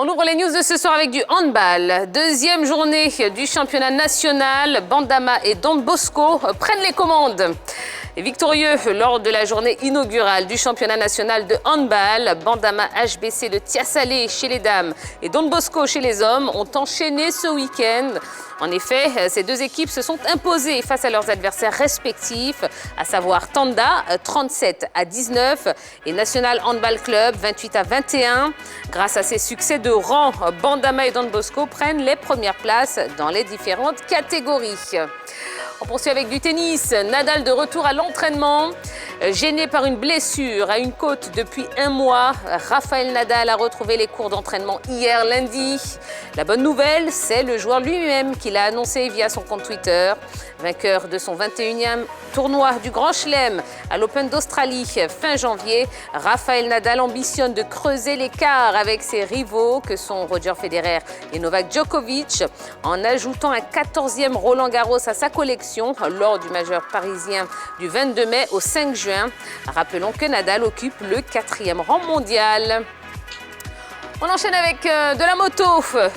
On ouvre les news de ce soir avec du handball. Deuxième journée du championnat national. Bandama et Don Bosco prennent les commandes. Et victorieux lors de la journée inaugurale du championnat national de handball, Bandama HBC de Tiasalé chez les dames et Don Bosco chez les hommes ont enchaîné ce week-end. En effet, ces deux équipes se sont imposées face à leurs adversaires respectifs, à savoir Tanda 37-19 et National Handball Club 28-21. Grâce à ces succès de rang, Bandama et Don Bosco prennent les premières places dans les différentes catégories. On poursuit avec du tennis. Nadal de retour à l'entraînement. Gêné par une blessure à une côte depuis un mois, Rafael Nadal a retrouvé les cours d'entraînement hier lundi. La bonne nouvelle, c'est le joueur lui-même qui l'a annoncé via son compte Twitter. Vainqueur de son 21e tournoi du Grand Chelem à l'Open d'Australie fin janvier, Rafael Nadal ambitionne de creuser l'écart avec ses rivaux que sont Roger Federer et Novak Djokovic en ajoutant un 14e Roland Garros à sa collection lors du majeur parisien du 22 mai au 5 juin. Rappelons que Nadal occupe le 4e rang mondial. On enchaîne avec de la moto.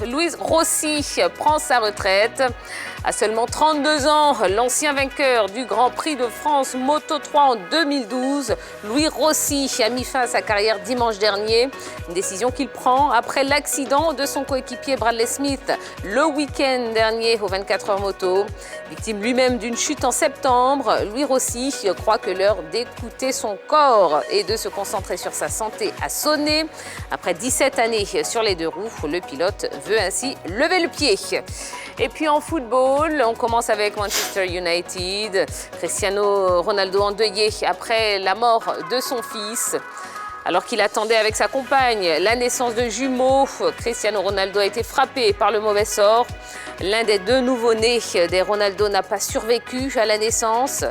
Luis Rossi prend sa retraite. À seulement 32 ans, l'ancien vainqueur du Grand Prix de France Moto 3 en 2012, Luis Rossi a mis fin à sa carrière dimanche dernier. Une décision qu'il prend après l'accident de son coéquipier Bradley Smith le week-end dernier aux 24 heures moto. Victime lui-même d'une chute en septembre, Luis Rossi croit que l'heure d'écouter son corps et de se concentrer sur sa santé a sonné. Après 17 années sur les deux roues, le pilote veut ainsi lever le pied. Et puis en football, on commence avec Manchester United. Cristiano Ronaldo endeuillé après la mort de son fils. Alors qu'il attendait avec sa compagne la naissance de jumeaux, Cristiano Ronaldo a été frappé par le mauvais sort. L'un des deux nouveau-nés des Ronaldo n'a pas survécu à la naissance.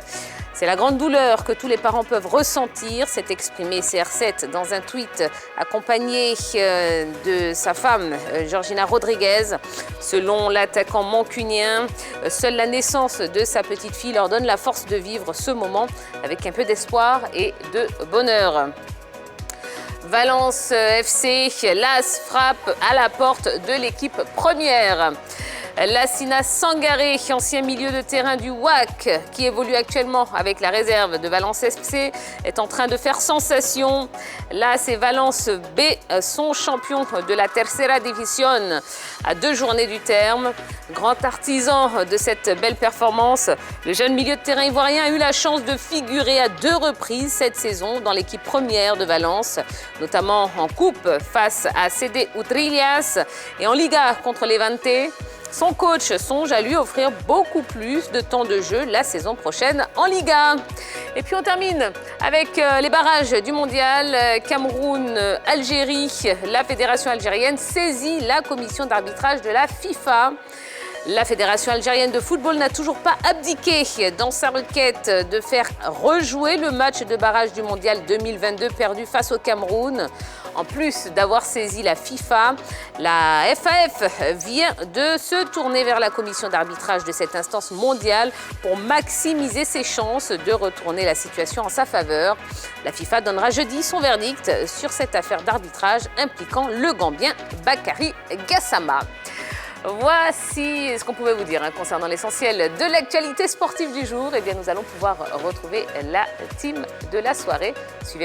C'est la grande douleur que tous les parents peuvent ressentir, s'est exprimé CR7 dans un tweet accompagné de sa femme, Georgina Rodriguez. Selon l'attaquant mancunien, seule la naissance de sa petite fille leur donne la force de vivre ce moment avec un peu d'espoir et de bonheur. Valence FC, l'AS frappe à la porte de l'équipe première. Lassina Sangaré, ancien milieu de terrain du WAC, qui évolue actuellement avec la réserve de Valence FC, est en train de faire sensation. Là, c'est Valence B, son champion de la Tercera División, à 2 journées du terme. Grand artisan de cette belle performance, le jeune milieu de terrain ivoirien a eu la chance de figurer à 2 reprises cette saison dans l'équipe première de Valence, notamment en coupe face à CD Utrillas et en Liga contre Levante. Son coach songe à lui offrir beaucoup plus de temps de jeu la saison prochaine en Liga. Et puis on termine avec les barrages du mondial. Cameroun-Algérie, la fédération algérienne saisit la commission d'arbitrage de la FIFA. La Fédération algérienne de football n'a toujours pas abdiqué dans sa requête de faire rejouer le match de barrage du mondial 2022 perdu face au Cameroun. En plus d'avoir saisi la FIFA, la FAF vient de se tourner vers la commission d'arbitrage de cette instance mondiale pour maximiser ses chances de retourner la situation en sa faveur. La FIFA donnera jeudi son verdict sur cette affaire d'arbitrage impliquant le Gambien Bakary Gassama. Voici ce qu'on pouvait vous dire concernant l'essentiel de l'actualité sportive du jour. Eh bien, nous allons pouvoir retrouver la team de la soirée. Suivez-moi.